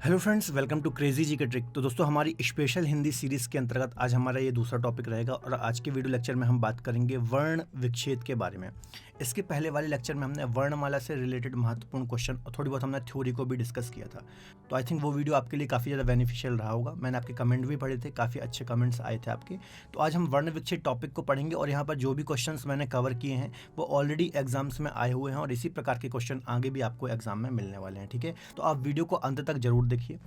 Hello friends, welcome to crazy G के trick. तो दोस्तों, हमारी स्पेशल हिंदी सीरीज़ के अंतर्गत आज हमारा ये दूसरा टॉपिक रहेगा और आज के वीडियो लेक्चर में हम बात करेंगे वर्ण विच्छेद के बारे में। इसके पहले वाले लेक्चर में हमने वर्णमाला से रिलेटेड महत्वपूर्ण क्वेश्चन और थोड़ी बहुत हमने थ्योरी को भी डिस्कस किया था। तो आई थिंक वो वीडियो आपके लिए काफ़ी ज़्यादा बेनिफिशियल रहा होगा। मैंने आपके कमेंट भी पढ़े थे, काफ़ी अच्छे कमेंट्स आए थे आपके। तो आज हम वर्ण विच्छेद टॉपिक को पढ़ेंगे और यहाँ पर जो भी क्वेश्चन मैंने कवर किए हैं वो ऑलरेडी एग्जाम्स में आए हुए हैं और इसी प्रकार के क्वेश्चन आगे भी आपको एग्जाम में मिलने वाले हैं। ठीक है, तो आप वीडियो को अंत तक जरूर देखिए।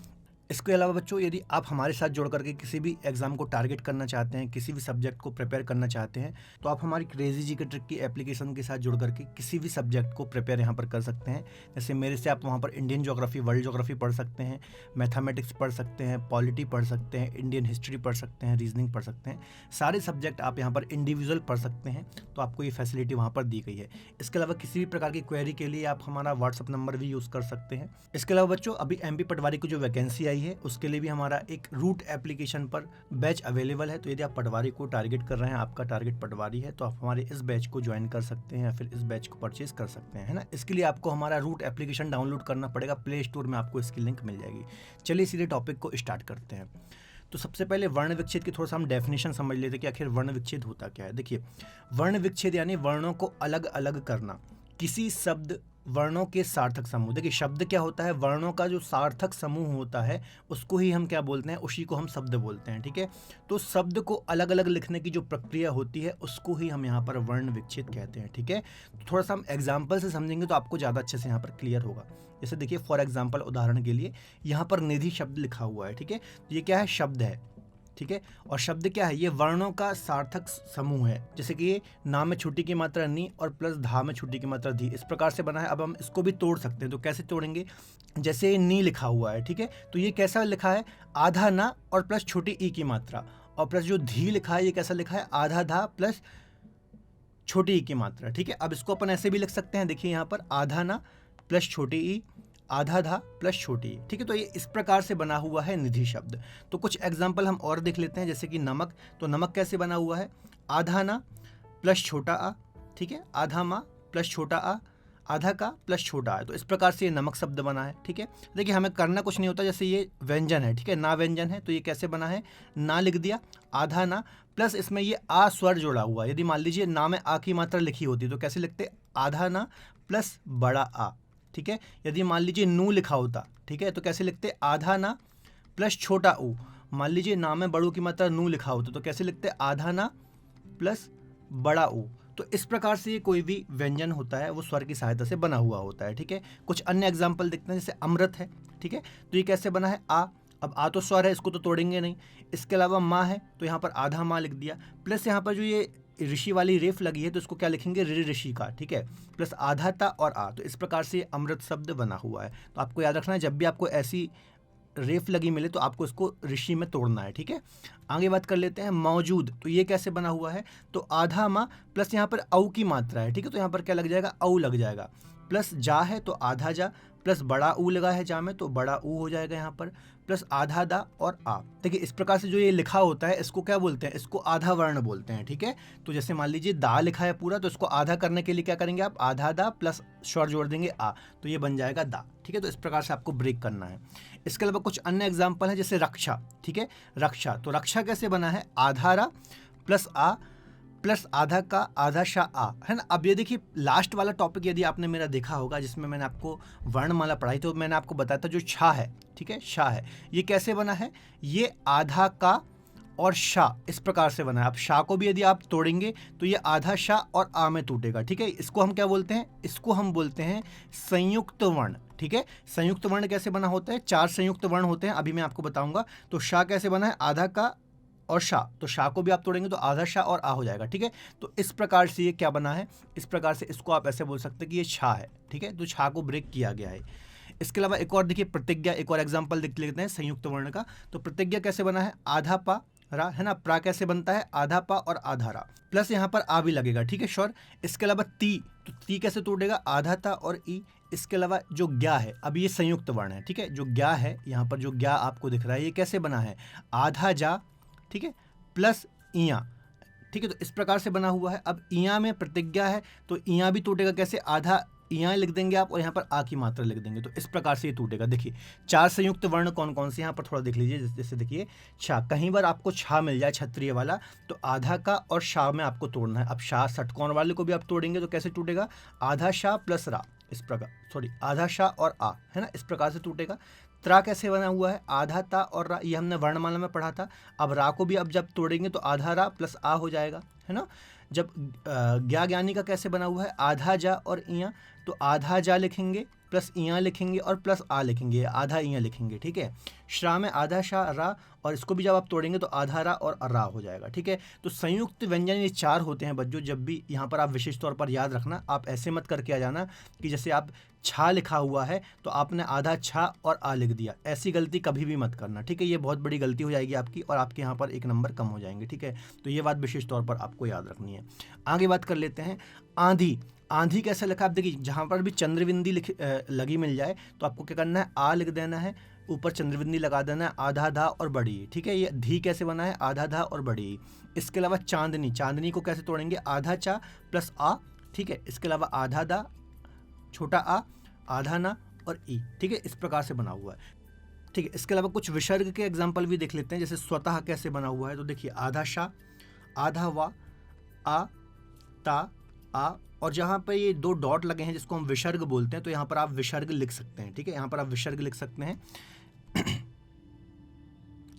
इसके अलावा बच्चों, यदि आप हमारे साथ जुड़ करके किसी भी एग्ज़ाम को टारगेट करना चाहते हैं, किसी भी सब्जेक्ट को प्रिपेयर करना चाहते हैं, तो आप हमारी क्रेजी जी के ट्रिक की एप्लीकेशन के साथ जुड़ करके किसी भी सब्जेक्ट को प्रिपेयर यहाँ पर कर सकते हैं। जैसे मेरे से आप वहाँ पर इंडियन ज्योग्राफी, वर्ल्ड ज्योग्राफी पढ़ सकते हैं, मैथमेटिक्स पढ़ सकते हैं, पॉलिटी पढ़ सकते हैं, इंडियन हिस्ट्री पढ़ सकते हैं, रीजनिंग पढ़ सकते हैं। सारे सब्जेक्ट आप यहाँ पर इंडिविजुअल पढ़ सकते हैं, तो आपको ये फैसिलिटी वहाँ पर दी गई है। इसके अलावा किसी भी प्रकार की क्वेरी के लिए आप हमारा व्हाट्सअप नंबर भी यूज़ कर सकते हैं। इसके अलावा बच्चों, अभी एमपी पटवारी की जो वैकेंसी आई है उसके लिए भी हमारा एक रूट एप्लीकेशन पर बैच अवेलेबल है। तो यदि आप पटवारी को टारगेट कर रहे हैं, आपका टारगेट पटवारी है, तो आप हमारे इस बैच को ज्वाइन कर सकते हैं या फिर इस बैच को परचेज कर सकते हैं, है ना। इसके लिए आपको हमारा रूट एप्लीकेशन डाउनलोड करना पड़ेगा, प्ले स्टोर में आपको इसकी लिंक मिल जाएगी। चलिए सीधे टॉपिक को स्टार्ट करते हैं। तो सबसे पहले वर्ण विच्छेद की थोड़ा सा हम डेफिनेशन समझ लेते हैं कि आखिर वर्ण विच्छेद होता क्या है। देखिए, वर्ण विच्छेद यानी वर्णों को अलग अलग करना, किसी शब्द वर्णों के सार्थक समूह। देखिए, शब्द क्या होता है, वर्णों का जो सार्थक समूह होता है उसको ही हम क्या बोलते हैं, उसी को हम शब्द बोलते हैं। ठीक है, तो शब्द को अलग अलग लिखने की जो प्रक्रिया होती है उसको ही हम यहाँ पर वर्ण विच्छेद कहते हैं। ठीक है, तो थोड़ा सा हम एग्जाम्पल से समझेंगे तो आपको ज़्यादा अच्छे से यहाँ पर क्लियर होगा। जैसे देखिए, फॉर एग्जाम्पल, उदाहरण के लिए यहाँ पर निधि शब्द लिखा हुआ है। ठीक है, तो ये क्या है, शब्द है। ठीक है, और शब्द क्या है, ये वर्णों का सार्थक समूह है। जैसे कि ये ना में छुट्टी की मात्रा नी और प्लस धा में छुट्टी की मात्रा धी, इस प्रकार से बना है। अब हम इसको भी तोड़ सकते हैं, तो कैसे तोड़ेंगे, जैसे नी लिखा हुआ है। ठीक है, तो ये कैसा लिखा है, आधा ना और प्लस छोटी ई की मात्रा, और प्लस जो धी लिखा है ये कैसा लिखा है, आधा धा प्लस छोटी ई की मात्रा। ठीक है, अब इसको अपन ऐसे भी लिख सकते हैं, देखिए यहाँ पर आधा ना प्लस छोटी ई, आधा धा प्लस छोटी। ठीक है, तो ये इस प्रकार से बना हुआ है निधि शब्द। तो कुछ एग्जाम्पल हम और देख लेते हैं, जैसे कि नमक। तो नमक कैसे बना हुआ है, आधा ना प्लस छोटा आ। ठीक है, आधा मा प्लस छोटा आ, आधा का प्लस छोटा आ, तो इस प्रकार से ये नमक शब्द बना है। ठीक है, देखिए हमें करना कुछ नहीं होता, जैसे ये व्यंजन है, ठीक है, ना व्यंजन है, तो ये कैसे बना है, ना लिख दिया, आधा ना प्लस इसमें ये आ स्वर जोड़ा हुआ। यदि मान लीजिए ना में आ की मात्रा लिखी होती तो कैसे लिखते, आधा ना प्लस बड़ा आ। ठीक है, यदि मान लीजिए नू लिखा होता, ठीक है, तो कैसे लिखते, आधा ना प्लस छोटा ऊ। मान लीजिए ना में बड़ू की मात्रा नू लिखा होता तो कैसे लिखते, आधा ना प्लस बड़ा ऊ। तो इस प्रकार से ये कोई भी व्यंजन होता है वो स्वर की सहायता से बना हुआ होता है। ठीक है, कुछ अन्य एग्जाम्पल देखते हैं, जैसे अमृत है। ठीक है, तो ये कैसे बना है, आ। अब आ तो स्वर है, इसको तो तोड़ेंगे नहीं। इसके अलावा माँ है, तो यहाँ पर आधा माँ लिख दिया, प्लस यहाँ पर जो ये ऋषि वाली रेफ लगी है तो इसको क्या लिखेंगे, ऋषि का। ठीक है, प्लस आधा ता और आ, तो इस प्रकार से अमृत शब्द बना हुआ है। तो आपको याद रखना है, जब भी आपको ऐसी रेफ लगी मिले तो आपको इसको ऋषि में तोड़ना है। ठीक है, आगे बात कर लेते हैं मौजूद। तो ये कैसे बना हुआ है, तो आधा माँ प्लस यहाँ पर औ की मात्रा है। ठीक है, तो यहाँ पर क्या लग जाएगा, औ लग जाएगा, प्लस जा है तो आधा जा, प्लस बड़ा ऊ लगा है जा में तो बड़ा ऊ हो जाएगा यहाँ पर, प्लस आधा दा और आ। देखिए, इस प्रकार से जो ये लिखा होता है इसको क्या बोलते हैं, इसको आधा वर्ण बोलते हैं। ठीक है, तो जैसे मान लीजिए दा लिखा है पूरा, तो इसको आधा करने के लिए क्या करेंगे आप, आधा दा प्लस स्वर जोड़ देंगे आ, तो ये बन जाएगा दा। ठीक है, तो इस प्रकार से आपको ब्रेक करना है। इसके अलावा कुछ अन्य एग्जाम्पल है, जैसे रक्षा। ठीक है, रक्षा, तो रक्षा कैसे बना है, आधा रा प्लस आ प्लस आधा का आधा शा आ, है ना। अब ये देखिए, लास्ट वाला टॉपिक यदि आपने मेरा देखा होगा जिसमें मैंने आपको वर्णमाला पढ़ाई, तो मैंने आपको बताया था जो छा है, ठीक है, शा है, ये कैसे बना है, ये आधा का और शा इस प्रकार से बना है। अब शा को भी यदि आप तोड़ेंगे तो ये आधा शा और आ में टूटेगा। ठीक है, इसको हम क्या बोलते हैं, इसको हम बोलते हैं संयुक्त वर्ण। ठीक है, संयुक्त वर्ण कैसे बना होता है, 4 संयुक्त वर्ण होते हैं, अभी मैं आपको बताऊंगा। तो शा कैसे बना है, आधा का और शा, तो शा को भी आप तोड़ेंगे तो आधा शा और आ हो जाएगा। ठीक है, तो इस प्रकार से ये क्या बना है, इस प्रकार से इसको आप ऐसे बोल सकते हैं कि ये छा है। ठीक है, तो छा को ब्रेक किया गया है। इसके अलावा एक और देखिए, प्रतिज्ञा, एक और एग्जाम्पल देख लेते हैं संयुक्त वर्ण का। तो प्रतिज्ञा कैसे बना है, आधा पा रा, है ना, प्रा कैसे बनता है, आधा पा और आधा रा, प्लस यहाँ पर आ भी लगेगा। ठीक है, श्योर। इसके अलावा ती, तो ती कैसे टूटेगा, आधा ता और ई। इसके अलावा जो ज्ञा है, अब ये संयुक्त वर्ण है। ठीक है, जो ज्ञा है, यहाँ पर जो ज्ञा आपको दिख रहा है ये कैसे बना है, आधा जा, ठीक है, प्लस इया। ठीक है, तो इस प्रकार से बना हुआ है। अब इया में प्रतिज्ञा है तो इया भी टूटेगा कैसे, आधा यहाँ लिख देंगे आप और यहाँ पर आ की मात्रा लिख देंगे, तो इस प्रकार से ये टूटेगा। देखिए 4 संयुक्त वर्ण कौन कौन से, यहाँ पर थोड़ा देख लीजिए। जैसे देखिए छा, कहीं बार आपको छा मिल जाए क्षत्रिय वाला, तो आधा का और शाह में आपको तोड़ना है। अब शाह षटकोण वाले को भी आप तोड़ेंगे तो कैसे टूटेगा, आधा शाह प्लस रा, इस प्रकार, सॉरी आधा शाह और आ, है ना, इस प्रकार से टूटेगा। त्रा कैसे बना हुआ है, आधा ता और रा, ये हमने वर्णमाला में पढ़ा था। अब रा को भी अब जब तोड़ेंगे तो आधा रा प्लस आ हो जाएगा, है ना। जब ज्ञा ज्ञानी का कैसे बना हुआ है, आधा जा और इया, तो आधा जा लिखेंगे प्लस इया लिखेंगे और प्लस आ लिखेंगे, आधा इया लिखेंगे, ठीक है। श्रा में आधा शाह रा, और इसको भी जब आप तोड़ेंगे तो आधा रा और रा हो जाएगा, ठीक है। तो संयुक्त व्यंजन ये 4 होते हैं बच्चों। जब भी यहाँ पर आप विशेष तौर पर याद रखना, आप ऐसे मत करके आ जाना कि जैसे आप छा लिखा हुआ है तो आपने आधा छा और आ लिख दिया, ऐसी गलती कभी भी मत करना, ठीक है। ये बहुत बड़ी गलती हो जाएगी आपकी और आपके यहाँ पर 1 नंबर कम हो जाएंगे, ठीक है। तो ये बात विशेष तौर पर आपको याद रखनी है। आगे बात कर लेते हैं आंधी। आंधी कैसे लिखा, आप देखिए जहाँ पर भी चंद्रबिंदी लगी मिल जाए तो आपको क्या करना है, आ लिख देना है, ऊपर चंद्रबिंदी लगा देना है, आधा धा और बड़ी, ठीक है। ये धी कैसे बना है, आधा धा और बड़ी। इसके अलावा चांदनी, चांदनी को कैसे तोड़ेंगे, आधा चा प्लस आ, ठीक है। इसके अलावा आधा दा, छोटा आ, आधा ना और ई, ठीक है, इस प्रकार से बना हुआ है, ठीक है। इसके अलावा कुछ विसर्ग के एग्जाम्पल भी देख लेते हैं, जैसे स्वतः कैसे बना हुआ है। तो देखिए आधा शा, आधा वा, आ, ता, आ, और जहाँ पर ये 2 डॉट लगे हैं जिसको हम विसर्ग बोलते हैं, तो यहाँ पर आप विसर्ग लिख सकते हैं, ठीक है। यहाँ पर आप विसर्ग लिख सकते हैं,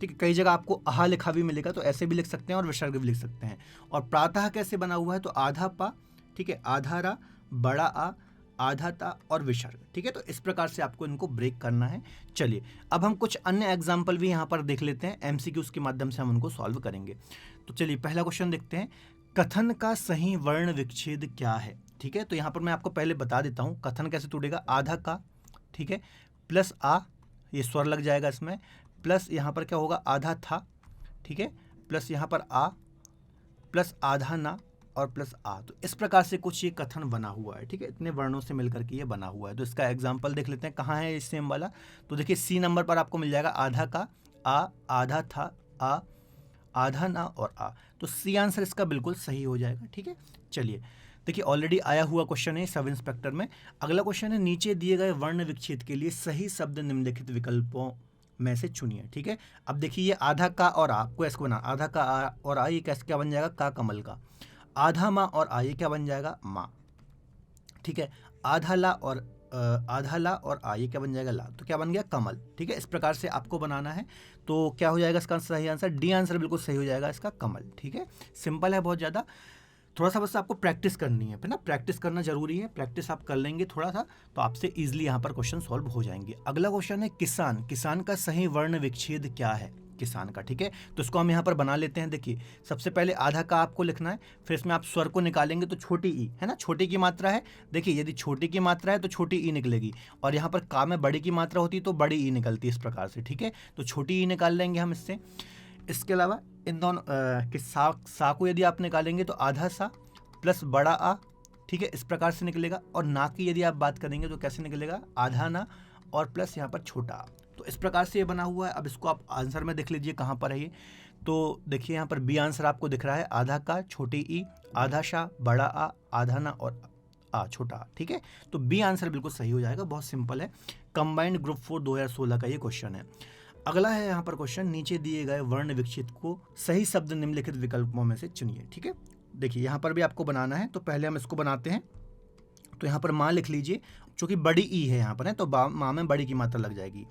ठीक है। कई जगह आपको आहा लिखा भी मिलेगा तो ऐसे भी लिख सकते हैं और विसर्ग भी लिख सकते हैं। और प्रातः कैसे बना हुआ है, तो आधा पा, ठीक है, आधा रा, बड़ा आ, आधा ता और विसर्ग, ठीक है। तो इस प्रकार से आपको इनको ब्रेक करना है। चलिए अब हम कुछ अन्य एग्जाम्पल भी यहाँ पर देख लेते हैं, एमसीक्यूज के माध्यम से हम उनको सॉल्व करेंगे। तो चलिए पहला क्वेश्चन देखते हैं, कथन का सही वर्ण विच्छेद क्या है, ठीक है। तो यहाँ पर मैं आपको पहले बता देता हूँ कथन कैसे टूटेगा, आधा का, ठीक है, प्लस आ, ये स्वर लग जाएगा इसमें, प्लस यहाँ पर क्या होगा, आधा था, ठीक है, प्लस यहाँ पर आ, प्लस आधा ना और प्लस आ। तो इस प्रकार से कुछ ये कथन बना हुआ है, ठीक है, इतने वर्णों से मिलकर के ये बना हुआ है। तो इसका एग्जाम्पल देख लेते हैं, कहाँ है इस सेम वाला। तो देखिए सी नंबर पर आपको मिल जाएगा, आधा का, आ, आधा था, आ, आधा ना और आ। तो सी आंसर इसका बिल्कुल सही हो जाएगा, ठीक है। चलिए देखिए ऑलरेडी आया हुआ क्वेश्चन है सब इंस्पेक्टर में। अगला क्वेश्चन है, नीचे दिए गए वर्ण विच्छेद के लिए सही शब्द निम्नलिखित विकल्पों में से चुनिए, ठीक है। अब देखिए ये आधा का और आ को ऐसे बना, आधा का आ और आ, ये कैसे क्या बन जाएगा, का कमल का। आधा माँ और आ, ये क्या बन जाएगा, माँ, ठीक है। आधा ला और आधा ला और आ, ये क्या बन जाएगा, ला, तो क्या बन गया, कमल, ठीक है। इस प्रकार से आपको बनाना है। तो क्या हो जाएगा इसका सही आंसर, डी आंसर बिल्कुल सही हो जाएगा इसका, कमल, ठीक है। सिंपल है बहुत ज़्यादा, थोड़ा सा बस आपको प्रैक्टिस करनी है, फिर ना प्रैक्टिस करना जरूरी है। प्रैक्टिस आप कर लेंगे थोड़ा सा तो आपसे इजीली यहाँ पर क्वेश्चन सॉल्व हो जाएंगे। अगला क्वेश्चन है किसान। किसान का सही वर्ण विच्छेद क्या है, किसान का, ठीक है। तो इसको हम यहाँ पर बना लेते हैं। देखिए सबसे पहले आधा का आपको लिखना है, फिर इसमें आप स्वर को निकालेंगे तो छोटी ई, है ना, छोटी की मात्रा है। देखिए यदि छोटी की मात्रा है तो छोटी ई निकलेगी, और यहाँ पर का में बड़ी की मात्रा होती है तो बड़ी ई निकलती है, इस प्रकार से, ठीक है। तो छोटी ई निकाल लेंगे हम इससे। इसके अलावा इन दोनों कि सा को यदि आप निकालेंगे तो आधा सा प्लस बड़ा आ, ठीक है, इस प्रकार से निकलेगा। और ना की यदि आप बात करेंगे तो कैसे निकलेगा, आधा ना और प्लस यहाँ पर छोटा आ। तो इस प्रकार से ये बना हुआ है। अब इसको आप आंसर में देख लीजिए कहाँ पर है ये। तो देखिए यहाँ पर बी आंसर आपको दिख रहा है, आधा का, छोटी ई, आधा शा, बड़ा आ, आधा ना और आ, छोटा आ, ठीक है। तो बी आंसर बिल्कुल सही हो जाएगा, बहुत सिंपल है। कंबाइंड ग्रुप 4 2016 का ये क्वेश्चन है। अगला है यहाँ पर क्वेश्चन, नीचे दिए गए वर्ण विच्छेद को सही शब्द निम्नलिखित विकल्पों में से चुनिए, ठीक है। देखिए यहाँ पर भी आपको बनाना है, तो पहले हम इसको बनाते हैं। तो यहाँ पर माँ लिख लीजिए, चूँकि बड़ी ई है यहाँ पर है तो माँ में बड़ी की मात्रा लग जाएगी।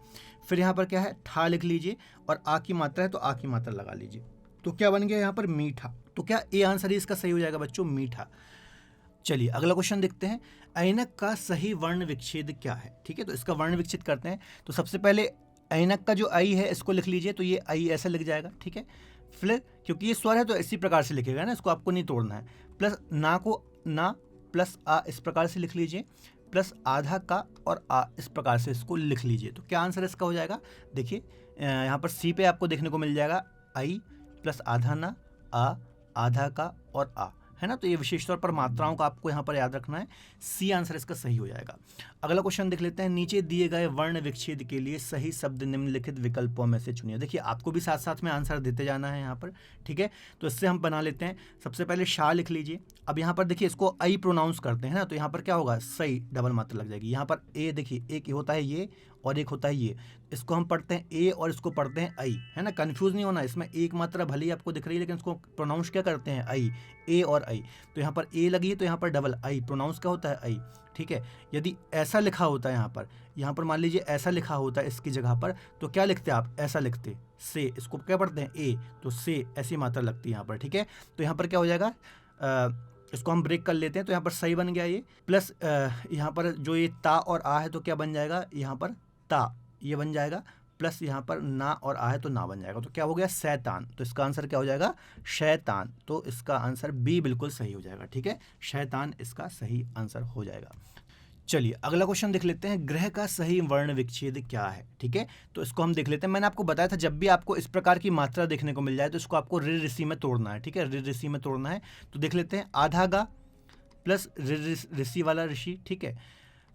फिर यहाँ पर क्या है, ठा लिख लीजिए, और आ की मात्रा है तो आ की मात्रा लगा लीजिए। तो क्या बन गया यहाँ पर, मीठा। तो क्या ए आंसर ही इसका सही हो जाएगा बच्चों, मीठा। चलिए अगला क्वेश्चन देखते हैं, ऐनक का सही वर्ण विच्छेद क्या है, ठीक है। तो इसका वर्ण विच्छेद करते हैं। तो सबसे पहले ऐनक का जो आई है इसको लिख लीजिए, तो ये आई ऐसा लिख जाएगा, ठीक है। फिर क्योंकि ये स्वर है तो इसी प्रकार से लिखेगा ना, इसको आपको नहीं तोड़ना है। प्लस ना को ना प्लस आ, इस प्रकार से लिख लीजिए, प्लस आधा का और आ, इस प्रकार से इसको लिख लीजिए। तो क्या आंसर इसका हो जाएगा, देखिए यहाँ पर सी पे आपको देखने को मिल जाएगा, आई प्लस आधा ना, आ, आधा का और आ, है ना, तो ये विशेष तौर पर मात्राओं का आपको यहाँ पर याद रखना है। सी आंसर इसका सही हो जाएगा। अगला क्वेश्चन देख लेते हैं, नीचे दिए गए वर्ण विच्छेद के लिए सही शब्द निम्नलिखित विकल्पों में से चुनिए। देखिए आपको भी साथ साथ में आंसर देते जाना है यहाँ पर, ठीक है। तो इससे हम बना लेते हैं, सबसे पहले शाह लिख लीजिए। अब यहाँ पर देखिए इसको आई प्रोनाउंस करते हैं ना, तो यहाँ पर क्या होगा, सही डबल मात्रा लग जाएगी। यहाँ पर ए देखिए, एक होता है ये और एक होता है ये, इसको हम पढ़ते हैं ए और इसको पढ़ते हैं आई, है ना, कंफ्यूज नहीं होना। इसमें एक मात्रा भले ही आपको दिख रही है लेकिन इसको प्रोनाउंस क्या करते हैं, आई, ए और आई। तो यहाँ पर ए लगी है तो यहाँ पर डबल आई, प्रोनाउंस क्या होता है, आई, ठीक है। यदि ऐसा लिखा होता है यहाँ पर मान लीजिए ऐसा लिखा होता है इसकी जगह पर, तो क्या लिखते आप, ऐसा लिखते से, इसको क्या पढ़ते हैं ए, तो से ऐसी मात्रा लगती है यहाँ पर, ठीक है। तो यहाँ पर क्या हो जाएगा, इसको हम ब्रेक कर लेते हैं, तो यहाँ पर सही बन गया ये, प्लस यहाँ पर जो ये ता और आ है तो क्या बन जाएगा, यहाँ पर ता ये बन जाएगा, प्लस यहाँ पर ना और आ है तो ना बन जाएगा, तो क्या हो गया, शैतान। तो इसका आंसर क्या हो जाएगा, शैतान। तो इसका आंसर बी बिल्कुल सही हो जाएगा, ठीक है, शैतान इसका सही आंसर हो जाएगा। चलिए अगला क्वेश्चन देख लेते हैं, ग्रह का सही वर्ण विच्छेद क्या है, ठीक है। तो इसको हम देख लेते हैं। मैंने आपको बताया था जब भी आपको इस प्रकार की मात्रा देखने को मिल जाए तो इसको आपको ऋ ऋषि में तोड़ना है, ठीक है, ऋ ऋषि में तोड़ना है। तो देख लेते हैं, आधा गा प्लस ऋषि वाला ऋषि, ठीक है,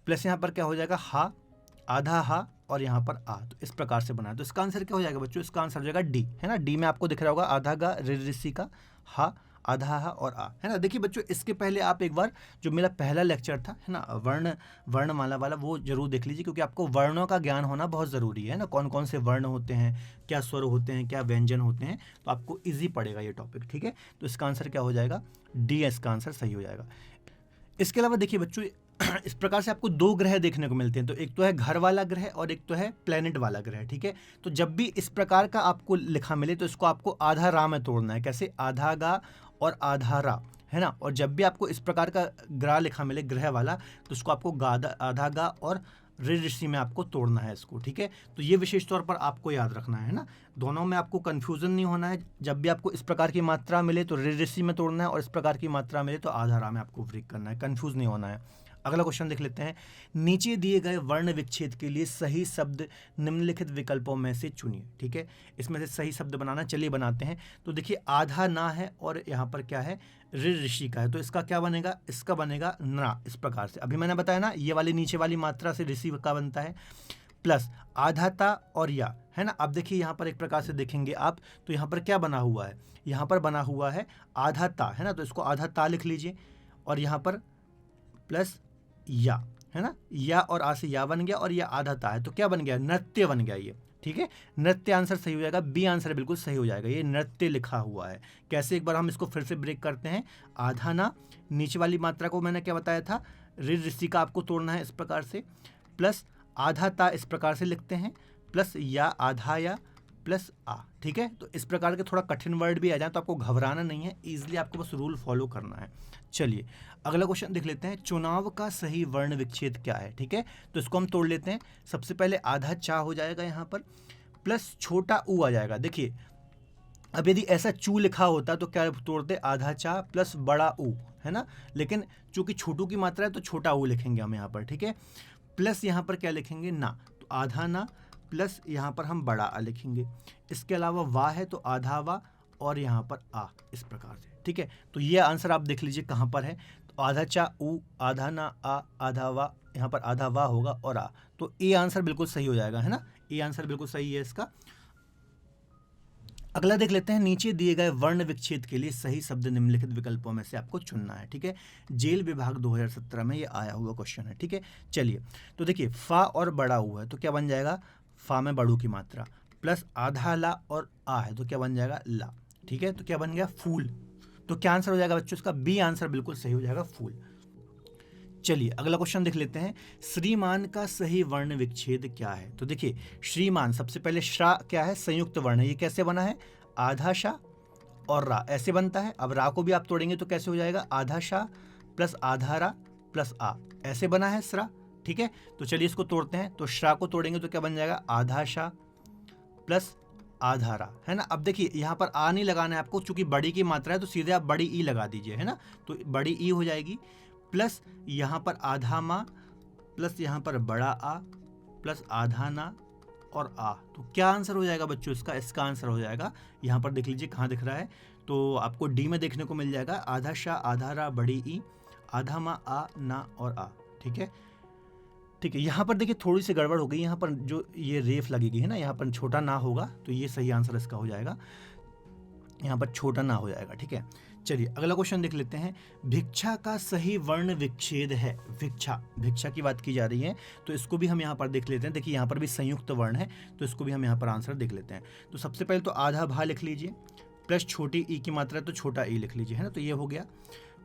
प्लस यहाँ पर क्या हो जाएगा, हा, आधा हा और यहाँ पर आ, तो इस प्रकार से बना है। तो इसका आंसर क्या हो जाएगा बच्चों, इसका आंसर हो जाएगा डी, है ना। डी में आपको दिख रहा होगा आधा गा ऋषि का, हा, आधा हा और आ, है ना। देखिए बच्चों इसके पहले आप एक बार जो मेरा पहला लेक्चर था, है ना, वर्णमाला वाला, वो जरूर देख लीजिए, क्योंकि आपको वर्णों का ज्ञान होना बहुत ज़रूरी है ना, कौन कौन से वर्ण होते हैं, क्या स्वर होते हैं, क्या व्यंजन होते हैं, तो आपको ईजी पड़ेगा ये टॉपिक, ठीक है। तो इसका आंसर क्या हो जाएगा, डी, इसका आंसर सही हो जाएगा। इसके अलावा देखिए बच्चों इस प्रकार से आपको दो ग्रह देखने को मिलते हैं, तो एक तो है घर वाला ग्रह और एक तो है प्लेनेट वाला ग्रह, ठीक है। तो जब भी इस प्रकार का आपको लिखा मिले तो इसको आपको आधा रा में तोड़ना है, कैसे, आधा गा और आधा रा, है ना। और जब भी आपको इस प्रकार का ग्रह लिखा मिले ग्रह वाला, तो उसको आपको आधा गा और ऋषि में आपको तोड़ना है इसको, ठीक है। तो ये विशेष तौर पर आपको याद रखना है ना, दोनों में आपको कंफ्यूजन नहीं होना है। जब भी आपको इस प्रकार की मात्रा मिले तो ऋषि में तोड़ना है और इस प्रकार की मात्रा मिले तो आधा रा में आपको ब्रेक करना है, कंफ्यूज नहीं होना है। अगला क्वेश्चन देख लेते हैं, नीचे दिए गए वर्ण विच्छेद के लिए सही शब्द निम्नलिखित विकल्पों में से चुनिए, ठीक है। इसमें से सही शब्द बनाना, चलिए बनाते हैं। तो देखिए आधा ना है और यहाँ पर क्या है, ऋषि का है, तो इसका क्या बनेगा, इसका बनेगा ना, इस प्रकार से। अभी मैंने बताया ना, ये वाली नीचे वाली मात्रा से ऋषि का बनता है, प्लस आधा ता और या, है ना। अब देखिए यहाँ पर एक प्रकार से देखेंगे आप, तो यहाँ पर क्या बना हुआ है, यहाँ पर बना हुआ है आधा ता, है ना, तो इसको आधा ता लिख लीजिए और यहाँ पर प्लस या, है ना, या और आ से या बन गया और यह आधा ता है, तो क्या बन गया, नृत्य बन गया ये, ठीक है। नृत्य आंसर सही हो जाएगा, बी आंसर बिल्कुल सही हो जाएगा, ये नृत्य लिखा हुआ है। कैसे, एक बार हम इसको फिर से ब्रेक करते हैं, आधा ना, नीचे वाली मात्रा को मैंने क्या बताया था, ऋषि का आपको तोड़ना है इस प्रकार से, प्लस आधा ता इस प्रकार से लिखते हैं, प्लस या आधा या प्लस आ, ठीक है। तो इस प्रकार के थोड़ा कठिन वर्ड भी आ जाए तो आपको घबराना नहीं है, ईजिली आपको बस रूल फॉलो करना है। चलिए अगला क्वेश्चन देख लेते हैं, चुनाव का सही वर्ण विच्छेद क्या है, ठीक है। तो इसको हम तोड़ लेते हैं। सबसे पहले आधा चा हो जाएगा यहाँ पर, प्लस छोटा ऊ आ जाएगा। देखिए अब यदि ऐसा चू लिखा होता तो क्या तोड़ते, आधा चा प्लस बड़ा ऊ, है ना, लेकिन चूंकि छोटू की मात्रा है तो छोटा ऊ लिखेंगे हम यहाँ पर, ठीक है। प्लस यहाँ पर क्या लिखेंगे, ना, तो आधा ना प्लस यहाँ पर हम बड़ा आ लिखेंगे। इसके अलावा वाह है तो आधा वाह और यहाँ पर आ, इस प्रकार से, ठीक है। तो ये आंसर आप देख लीजिए कहाँ पर है, तो आधा चा ऊ, आधा ना आ, आधा वाह, यहाँ पर आधा वाह होगा और आ, तो ए आंसर बिल्कुल सही हो जाएगा, है ना, ए आंसर बिल्कुल सही है इसका। अगला देख लेते हैं, नीचे दिए गए वर्ण विच्छेद के लिए सही शब्द निम्नलिखित विकल्पों में से आपको चुनना है, ठीक है। जेल विभाग 2017 में ये आया हुआ क्वेश्चन है, ठीक है। चलिए तो देखिए फा और बड़ा ऊ है तो क्या बन जाएगा, फा में बड़ू की मात्रा, प्लस आधा ला और आ है तो क्या बन जाएगा, ला, ठीक है। तो क्या बन गया, फूल। तो क्या आंसर हो जाएगा बच्चों, इसका बी आंसर बिल्कुल सही हो जाएगा, फूल। चलिए अगला क्वेश्चन देख लेते हैं, श्रीमान का सही वर्ण विच्छेद क्या है। तो देखिए श्रीमान, सबसे पहले श्रा क्या है, संयुक्त वर्ण है, ये कैसे बना है, आधा शा और रा, ऐसे बनता है। अब रा को भी आप तोड़ेंगे तो कैसे हो जाएगा, आधा शा प्लस आधा रा प्लस आ, ऐसे बना है श्रा, ठीक है। तो चलिए इसको तोड़ते हैं, तो श्रा को तोड़ेंगे तो क्या बन जाएगा, आधा शा प्लस आधा रा, है ना। अब देखिए यहाँ पर आ नहीं लगाना है आपको, चूंकि बड़ी की मात्रा है तो सीधे आप बड़ी ई लगा दीजिए, है ना, तो बड़ी ई हो जाएगी, प्लस यहाँ पर आधा मा प्लस यहाँ पर बड़ा आ प्लस आधा ना और आ, तो क्या आंसर हो जाएगा बच्चों इसका, इसका आंसर हो जाएगा, यहाँ पर देख लीजिए कहाँ दिख रहा है, तो आपको डी में देखने को मिल जाएगा आधा शा आधा रा बड़ी ई आधा मा आ ना और आ। ठीक है, ठीक है। यहाँ पर देखिए थोड़ी सी गड़बड़ हो गई, यहाँ पर जो ये रेफ लगेगी है ना, यहाँ पर छोटा ना होगा, तो ये सही आंसर इसका हो जाएगा, यहाँ पर छोटा ना हो जाएगा। ठीक है, चलिए अगला क्वेश्चन देख लेते हैं। भिक्षा का सही वर्ण विच्छेद है। भिक्षा, भिक्षा की बात की जा रही है, तो इसको भी हम यहाँ पर देख लेते हैं। देखिए यहाँ पर भी संयुक्त वर्ण है, तो इसको भी हम यहाँ पर आंसर देख लेते हैं। तो सबसे पहले तो आधा भा लिख लीजिए, प्लस छोटी ई की मात्रा है तो छोटा ई लिख लीजिए, है ना, तो ये हो गया।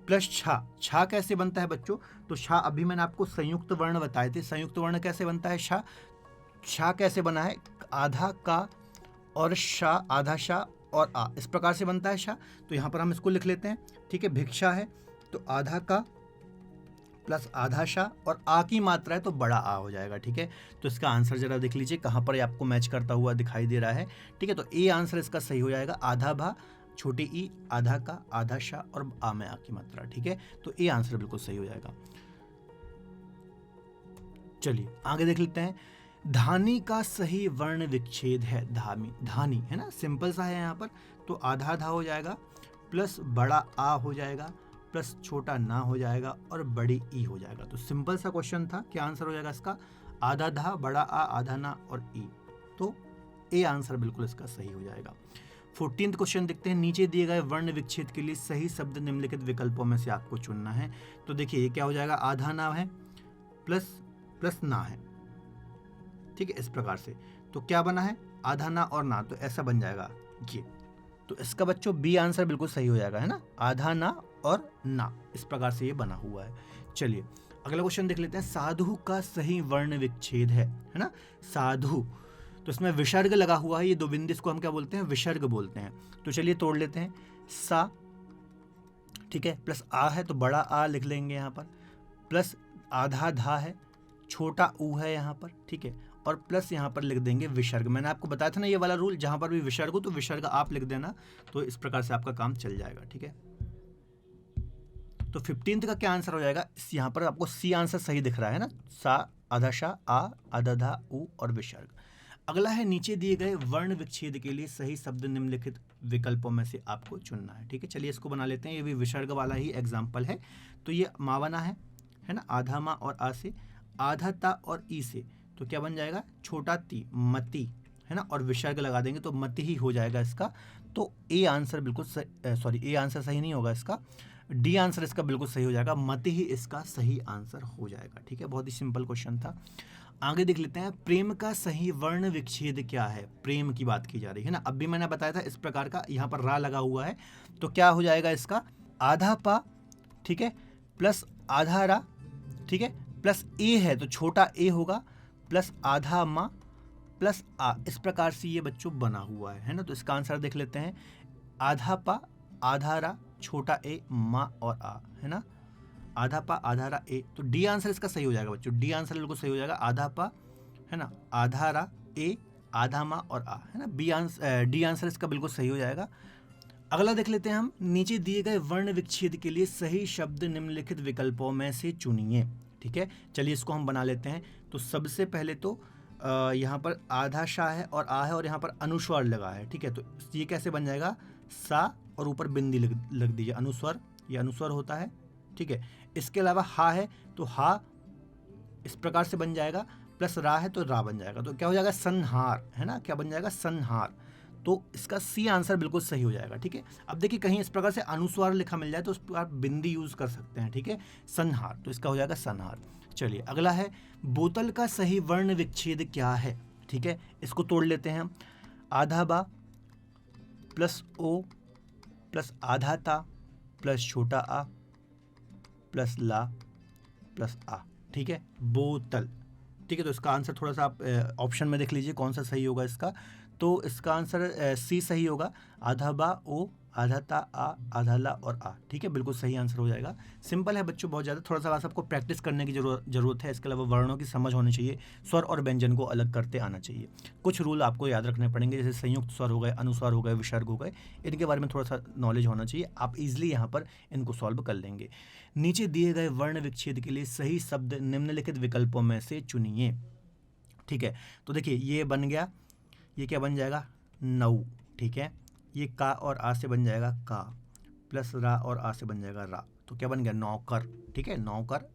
प्लस छा, छा कैसे बनता है बच्चों, तो छा अभी मैंने आपको संयुक्त वर्ण बताए थे, संयुक्त वर्ण कैसे बनता है छा, छा कैसे बना है, आधा का और शा, आधा शा और आ, इस प्रकार से बनता है शा। तो यहाँ पर हम इसको लिख लेते हैं। ठीक है, भिक्षा है तो आधा का प्लस आधा शा और आ की मात्रा है तो बड़ा आ हो जाएगा। ठीक है, तो इसका आंसर जरा देख लीजिए कहाँ पर आपको मैच करता हुआ दिखाई दे रहा है। ठीक है, तो ए आंसर इसका सही हो जाएगा, आधा भा छोटी ई आधा का आधा शा और आ में आ की मात्रा। ठीक है, तो ए आंसर बिल्कुल सही हो जाएगा। चलिए आगे देख लेते हैं। धानी का सही वर्ण विच्छेद है। धामी, धानी है ना, सिंपल सा है यहाँ पर, तो आधा धा हो जाएगा प्लस बड़ा आ हो जाएगा प्लस छोटा ना हो जाएगा और बड़ी ई हो जाएगा। तो सिंपल सा क्वेश्चन था, क्या आंसर हो जाएगा इसका, आधा धा बड़ा आ आधा ना और ई, तो ए आंसर बिल्कुल इसका सही हो जाएगा। 14th क्वेश्चन देखते हैं। नीचे दिए गए वर्ण विच्छेद के लिए सही शब्द निम्नलिखित विकल्पों में से आपको चुनना है। तो देखिए ये क्या हो जाएगा, आधा ना है प्लस प्लस ना है। ठीक है, इस प्रकार से, तो क्या बना है, आधा ना और ना, तो ऐसा बन जाएगा ये। तो इसका बच्चों बी आंसर बिल्कुल सही हो जाएगा, है ना, आधा ना और ना, इस प्रकार से ये बना हुआ है। चलिए अगला क्वेश्चन देख लेते हैं। साधु का सही वर्ण विच्छेद है ना, साधु, तो इसमें विसर्ग लगा हुआ है, ये दो बिंदु, इसको हम क्या बोलते हैं, विसर्ग बोलते हैं। तो चलिए तोड़ लेते हैं, सा, ठीक है, प्लस आ है तो बड़ा आ लिख लेंगे यहाँ पर, प्लस आधा धा है, छोटा ऊ है यहाँ पर, ठीक है, और प्लस यहाँ पर लिख देंगे विसर्ग। मैंने आपको बताया था ना ये वाला रूल, जहाँ पर भी विसर्ग हो तो विसर्ग आप लिख देना, तो इस प्रकार से आपका काम चल जाएगा। ठीक है, तो 15th का क्या आंसर हो जाएगा, यहाँ पर आपको सी आंसर सही दिख रहा है ना, सा आधा शा आ आधा धा ऊ और विसर्ग। अगला है, नीचे दिए गए वर्ण विच्छेद के लिए सही शब्द निम्नलिखित विकल्पों में से आपको चुनना है। ठीक है, चलिए इसको बना लेते हैं, ये भी विसर्ग वाला ही एग्जाम्पल है। तो ये मावना है ना, आधा मा और आ से, आधा ता और ई से, तो क्या बन जाएगा, छोटा ती, मती, है ना, और विसर्ग लगा देंगे तो मती ही हो जाएगा इसका। तो ए आंसर बिल्कुल सॉरी, ए आंसर सही नहीं होगा इसका, डी आंसर इसका बिल्कुल सही हो जाएगा, मती ही इसका सही आंसर हो जाएगा। ठीक है, बहुत ही सिंपल क्वेश्चन था। आगे देख लेते हैं, प्रेम का सही वर्ण विच्छेद क्या है। प्रेम की बात की जा रही है ना, अभी मैंने बताया था इस प्रकार का, यहाँ पर रा लगा हुआ है, तो क्या हो जाएगा इसका, आधा पा, ठीक है, प्लस आधा रा, ठीक है, प्लस ए है तो छोटा ए होगा, प्लस आधा मा प्लस आ, इस प्रकार से ये बच्चों बना हुआ है ना। तो इसका आंसर देख लेते हैं, आधा पा आधा रा छोटा ए मा और आ, है ना, आधा पा आधा रा ए, तो डी आंसर इसका सही हो जाएगा बच्चों, डी आंसर बिल्कुल सही हो जाएगा, आधा पा है ना, आधा रा ए आधा मा और आ, है ना, बी आंसर डी आंसर इसका बिल्कुल सही हो जाएगा। अगला देख लेते हैं हम, नीचे दिए गए वर्ण विच्छेद के लिए सही शब्द निम्नलिखित विकल्पों में से चुनिए। ठीक है, चलिए इसको हम बना लेते हैं। तो सबसे पहले तो यहाँ पर आधा शा है और आ है और यहाँ पर अनुस्वार लगा है। ठीक है, तो ये कैसे बन जाएगा, सा और ऊपर बिंदी लग दीजिए, अनुस्वार, ये अनुस्वार होता है। ठीक है, इसके अलावा हा है तो हा इस प्रकार से बन जाएगा, प्लस रा है तो रा बन जाएगा, तो क्या हो जाएगा, संहार, है ना, क्या बन जाएगा, संहार। तो इसका सी आंसर बिल्कुल सही हो जाएगा। ठीक है, अब देखिए कहीं इस प्रकार से अनुस्वार लिखा मिल जाए तो उस पर आप बिंदी यूज कर सकते हैं। ठीक है, संहार, तो इसका हो जाएगा संहार। चलिए अगला है, बोतल का सही वर्ण विच्छेद क्या है। ठीक है, इसको तोड़ लेते हैं हम, आधा बा प्लस ओ प्लस आधा ता प्लस छोटा आ प्लस ला प्लस आ। ठीक है, बोतल। ठीक है, तो इसका आंसर थोड़ा सा आप ऑप्शन में देख लीजिए कौन सा सही होगा इसका। तो इसका आंसर सी सही होगा, आधा बा ओ आधा ता आ आधा ला और आ। ठीक है, बिल्कुल सही आंसर हो जाएगा। सिंपल है बच्चों, बहुत ज़्यादा, थोड़ा सा बस आपको प्रैक्टिस करने की जरूरत है। इसके अलावा वर्णों की समझ होनी चाहिए, स्वर और व्यंजन को अलग करते आना चाहिए। कुछ रूल आपको याद रखने पड़ेंगे, जैसे संयुक्त स्वर हो गए, अनुस्वार हो गए, विसर्ग हो गए, इनके बारे में थोड़ा सा नॉलेज होना चाहिए। आप इजीली यहाँ पर इनको सॉल्व कर लेंगे। नीचे दिए गए वर्ण विच्छेद के लिए सही शब्द निम्नलिखित विकल्पों में से चुनिए। ठीक है, तो देखिए ये बन गया, ये क्या बन जाएगा, नऊ। ठीक है, ये का और आ से बन जाएगा का, प्लस रा और आ से बन जाएगा रा, तो क्या बन गया नौकर। ठीक है, नौकर।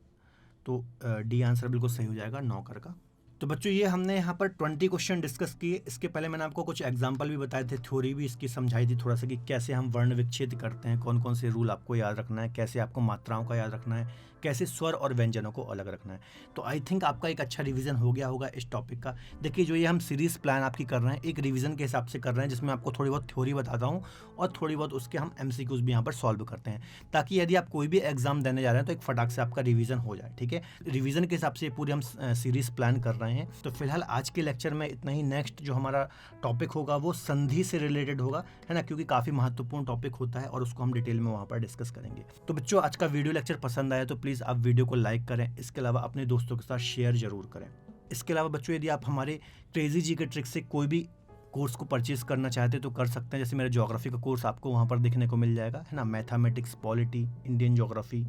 तो डी आंसर बिल्कुल सही हो जाएगा नौकर का। तो बच्चों ये हमने यहाँ पर 20 क्वेश्चन डिस्कस किए। इसके पहले मैंने आपको कुछ एग्जांपल भी बताए थे, थ्योरी भी इसकी समझाई थी थोड़ा सा कि कैसे हम वर्ण विच्छेद करते हैं, कौन कौन से रूल आपको याद रखना है, कैसे आपको मात्राओं का याद रखना है, कैसे स्वर और व्यंजनों को अलग रखना है। तो आई थिंक आपका एक अच्छा रिवीजन हो गया होगा इस टॉपिक का। देखिए जो ये हम सीरीज़ प्लान आपकी कर रहे हैं, एक रिवीजन के हिसाब से कर रहे हैं, जिसमें आपको थोड़ी बहुत थ्योरी बताता हूँ और थोड़ी बहुत उसके हम MCQs भी यहाँ पर सॉल्व करते हैं, ताकि यदि आप कोई भी एग्जाम देने जा रहे हैं तो एक फटाक से आपका रिवीजन हो जाए। ठीक है, रिवीजन के हिसाब से पूरी हम सीरीज़ प्लान कर रहे हैं। तो फिलहाल आज के लेक्चर में इतना ही। नेक्स्ट जो हमारा टॉपिक होगा वो संधि से रिलेटेड होगा, है ना, क्योंकि काफ़ी महत्वपूर्ण टॉपिक होता है और उसको हम डिटेल में वहाँ पर डिस्कस करेंगे। तो बच्चों आज का वीडियो लेक्चर पसंद आया तो प्लीज़ आप वीडियो को लाइक करें, इसके अलावा अपने दोस्तों के साथ शेयर जरूर करें। इसके अलावा बच्चों यदि आप हमारे क्रेजी जीके ट्रिक से कोई भी कोर्स को परचेज करना चाहते हैं तो कर सकते हैं। जैसे मेरा ज्योग्राफी का कोर्स आपको वहाँ पर देखने को मिल जाएगा, है ना, mathematics, polity, Indian geography,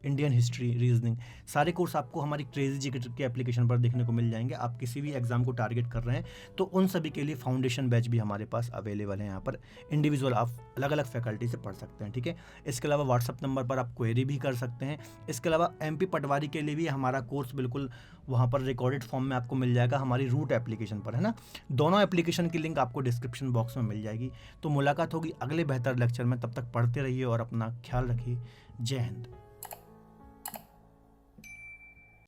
Indian history, reasoning, सारे कोर्स आपको हमारी क्रेजी जीके ट्रिक के एप्लीकेशन पर देखने को मिल जाएंगे। आप किसी भी एग्जाम को टारगेट कर रहे हैं तो उन सभी के लिए फाउंडेशन बैच भी हमारे पास अवेलेबल है। यहाँ पर इंडिविजुअल आप अलग अलग फैकल्टी से पढ़ सकते हैं। ठीक है, इसके अलावा व्हाट्सअप नंबर पर आप क्वेरी भी कर सकते हैं। इसके अलावा MP पटवारी के लिए भी हमारा कोर्स बिल्कुल वहाँ पर रिकॉर्डेड फॉर्म में आपको मिल जाएगा हमारी रूट एप्लीकेशन पर, है ना। दोनों एप्लीकेशन की लिंक आपको डिस्क्रिप्शन बॉक्स में मिल जाएगी। तो मुलाकात होगी अगले बेहतर लेक्चर में, तब तक पढ़ते रहिए और अपना ख्याल रखिए। जय हिंद।